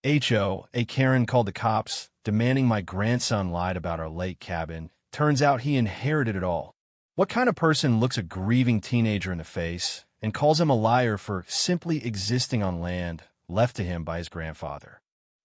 HOA Karen called the cops, demanding my grandson lied about our lake cabin. Turns out he inherited it all. What kind of person looks a grieving teenager in the face and calls him a liar for simply existing on land left to him by his grandfather?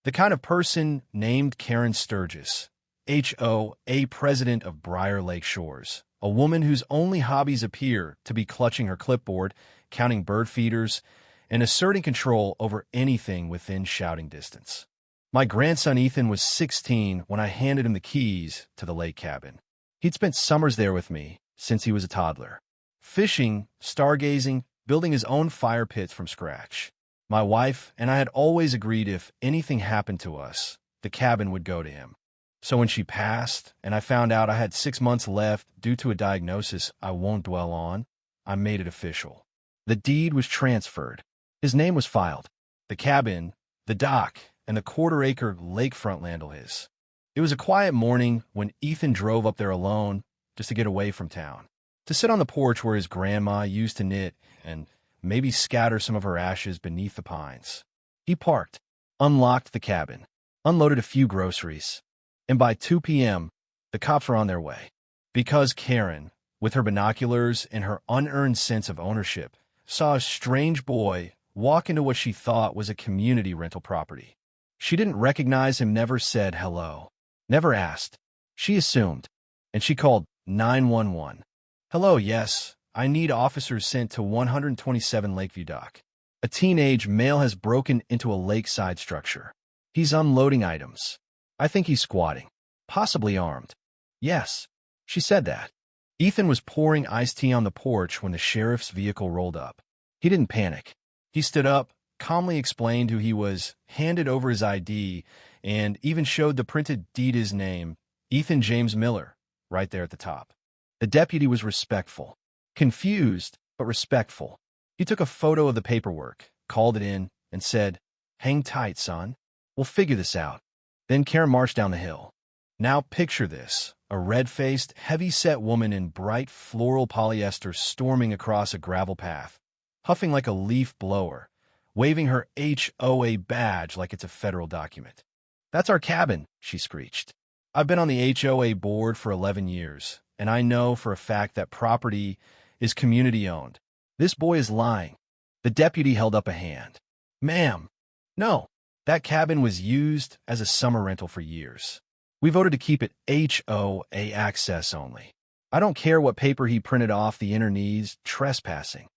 The kind of person named Karen Sturgis, HOA president of Briar Lake Shores, a woman whose only hobbies appear to be clutching her clipboard, counting bird feeders, and asserting control over anything within shouting distance. My grandson Ethan was 16 when I handed him the keys to the lake cabin. He'd spent summers there with me since he was a toddler, fishing, stargazing, building his own fire pits from scratch. My wife and I had always agreed if anything happened to us, the cabin would go to him. So when she passed, and I found out I had 6 months left due to a diagnosis I won't dwell on, I made it official. The deed was transferred. His name was filed. The cabin, the dock, and the quarter-acre lakefront land are his. It was a quiet morning when Ethan drove up there alone just to get away from town, to sit on the porch where his grandma used to knit and maybe scatter some of her ashes beneath the pines. He parked, unlocked the cabin, unloaded a few groceries, and by 2 p.m., the cops were on their way. Because Karen, with her binoculars and her unearned sense of ownership, saw a strange boy walk into what she thought was a community rental property. She didn't recognize him, never said hello, never asked. She assumed, and she called 911. Hello, yes, I need officers sent to 127 Lakeview Dock. A teenage male has broken into a lakeside structure. He's unloading items. I think he's squatting, possibly armed. Yes, she said that. Ethan was pouring iced tea on the porch when the sheriff's vehicle rolled up. He didn't panic. He stood up, calmly explained who he was, handed over his ID, and even showed the printed deed his name, Ethan James Miller, right there at the top. The deputy was respectful. Confused, but respectful. He took a photo of the paperwork, called it in, and said, "Hang tight, son. We'll figure this out." Then Karen marched down the hill. Now picture this, a red-faced, heavy-set woman in bright floral polyester storming across a gravel path, huffing like a leaf blower, waving her HOA badge like it's a federal document. "That's our cabin," she screeched. "I've been on the HOA board for 11 years, and I know for a fact that property is community-owned. This boy is lying." The deputy held up a hand. "Ma'am, no. That cabin was used as a summer rental for years. We voted to keep it HOA access only. I don't care what paper he printed off the inner knees, trespassing."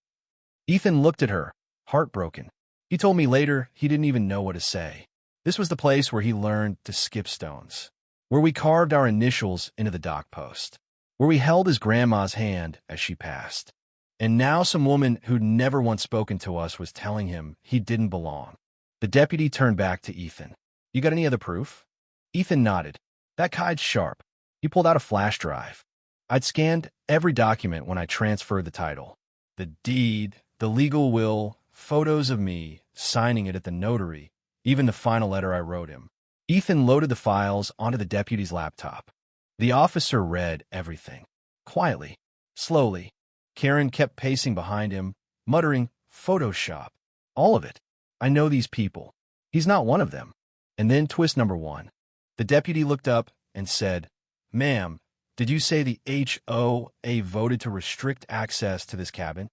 Ethan looked at her, heartbroken. He told me later he didn't even know what to say. This was the place where he learned to skip stones, where we carved our initials into the dock post, where we held his grandma's hand as she passed. And now some woman who'd never once spoken to us was telling him he didn't belong. The deputy turned back to Ethan. "You got any other proof?" Ethan nodded. "That kite's sharp." He pulled out a flash drive. I'd scanned every document when I transferred the title. The deed, the legal will, photos of me, signing it at the notary, even the final letter I wrote him. Ethan loaded the files onto the deputy's laptop. The officer read everything. Quietly, slowly. Karen kept pacing behind him, muttering, "Photoshop. All of it. I know these people. He's not one of them." And then twist number 1. The deputy looked up and said, "Ma'am, did you say the HOA voted to restrict access to this cabin?"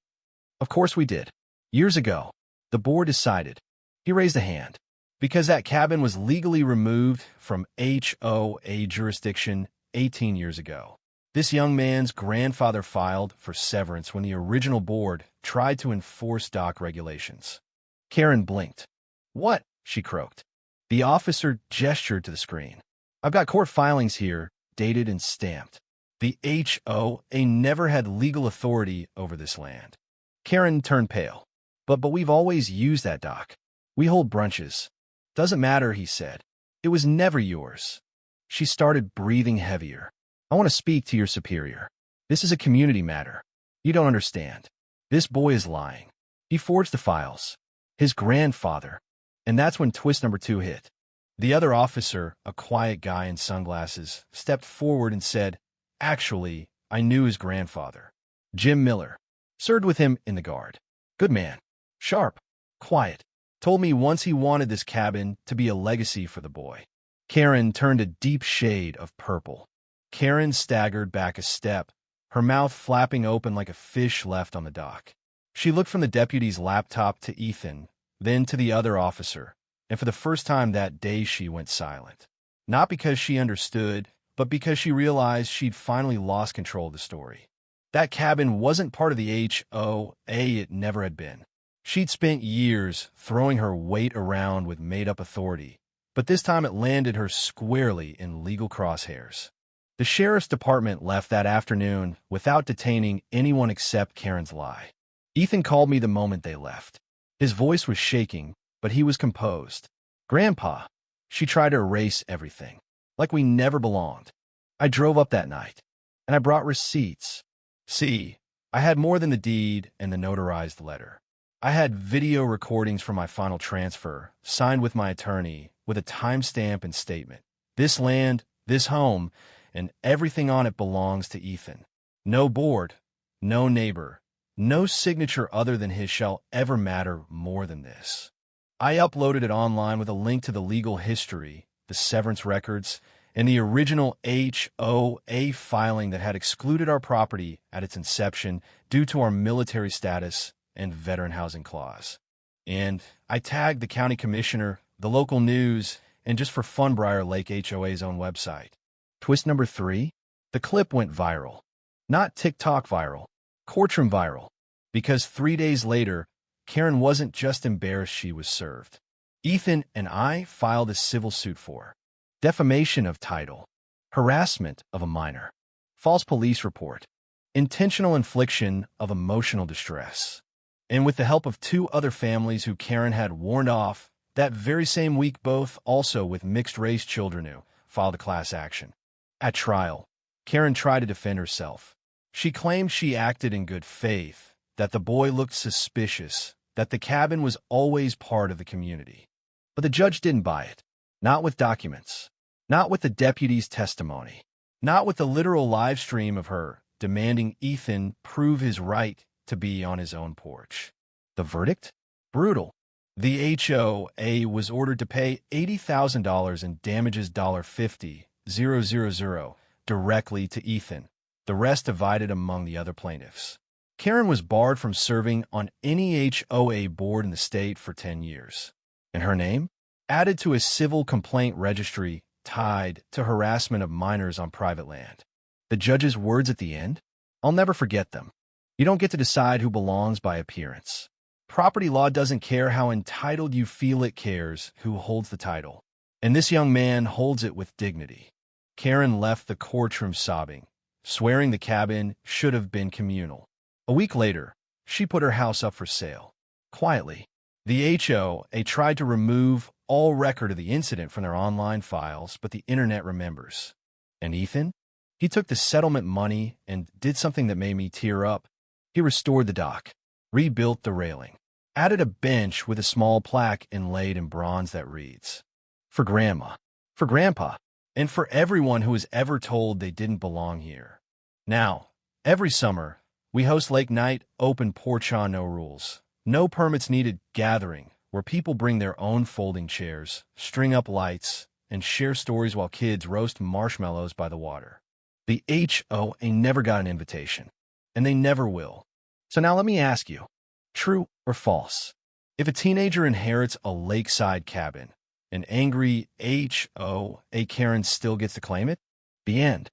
"Of course we did. Years ago. The board decided." He raised a hand. "Because that cabin was legally removed from HOA jurisdiction 18 years ago. This young man's grandfather filed for severance when the original board tried to enforce dock regulations." Karen blinked. "What?" she croaked. The officer gestured to the screen. "I've got court filings here, dated and stamped. The HOA never had legal authority over this land." Karen turned pale. But we've always used that dock. We hold brunches." "Doesn't matter," he said. "It was never yours." She started breathing heavier. "I want to speak to your superior. This is a community matter. You don't understand. This boy is lying. He forged the files. His grandfather." And that's when twist number 2 hit. The other officer, a quiet guy in sunglasses, stepped forward and said, "Actually, I knew his grandfather. Jim Miller. Served with him in the guard. Good man. Sharp. Quiet. Told me once he wanted this cabin to be a legacy for the boy. Karen turned a deep shade of purple. Karen staggered back a step, her mouth flapping open like a fish left on the dock. She looked from the deputy's laptop to Ethan, then to the other officer, and for the first time that day she went silent. Not because she understood, but because she realized she'd finally lost control of the story. That cabin wasn't part of the HOA, it never had been. She'd spent years throwing her weight around with made-up authority, but this time it landed her squarely in legal crosshairs. The sheriff's department left that afternoon without detaining anyone except Karen's lie. Ethan called me the moment they left. His voice was shaking, but he was composed. "Grandpa," she tried to erase everything, like we never belonged. "I drove up that night, and I brought receipts. See, I had more than the deed and the notarized letter. I had video recordings from my final transfer, signed with my attorney, with a timestamp and statement. This land, this home, and everything on it belongs to Ethan. No board, no neighbor, no signature other than his shall ever matter more than this." I uploaded it online with a link to the legal history, the severance records, and the original HOA filing that had excluded our property at its inception due to our military status and veteran housing clause. And I tagged the county commissioner, the local news, and just for fun, Briar Lake HOA's own website. Twist number 3, the clip went viral. Not TikTok viral, courtroom viral, because 3 days later, Karen wasn't just embarrassed she was served. Ethan and I filed a civil suit for defamation of title, harassment of a minor, false police report, intentional infliction of emotional distress. And with the help of 2 other families who Karen had warned off, that very same week both also with mixed-race children who filed a class action. At trial, Karen tried to defend herself. She claimed she acted in good faith, that the boy looked suspicious, that the cabin was always part of the community. But the judge didn't buy it. Not with documents. Not with the deputy's testimony. Not with the literal live stream of her demanding Ethan prove his right to be on his own porch. The verdict? Brutal. The HOA was ordered to pay $80,000 in damages $50,000 directly to Ethan, the rest divided among the other plaintiffs. Karen was barred from serving on any HOA board in the state for 10 years. And her name? Added to a civil complaint registry tied to harassment of minors on private land. The judge's words at the end? I'll never forget them. You don't get to decide who belongs by appearance. Property law doesn't care how entitled you feel, it cares who holds the title. And this young man holds it with dignity. Karen left the courtroom sobbing, swearing the cabin should have been communal. A week later, she put her house up for sale. Quietly, the HOA tried to remove all record of the incident from their online files, but the internet remembers. And Ethan? He took the settlement money and did something that made me tear up. He restored the dock, rebuilt the railing, added a bench with a small plaque inlaid in bronze that reads, "For Grandma, for Grandpa, and for everyone who was ever told they didn't belong here." Now, every summer, we host Lake Night open porch on no rules, no permits needed gathering where people bring their own folding chairs, string up lights, and share stories while kids roast marshmallows by the water. The HOA never got an invitation, and they never will. So now let me ask you, true or false? If a teenager inherits a lakeside cabin, an angry HOA Karen still gets to claim it? The end.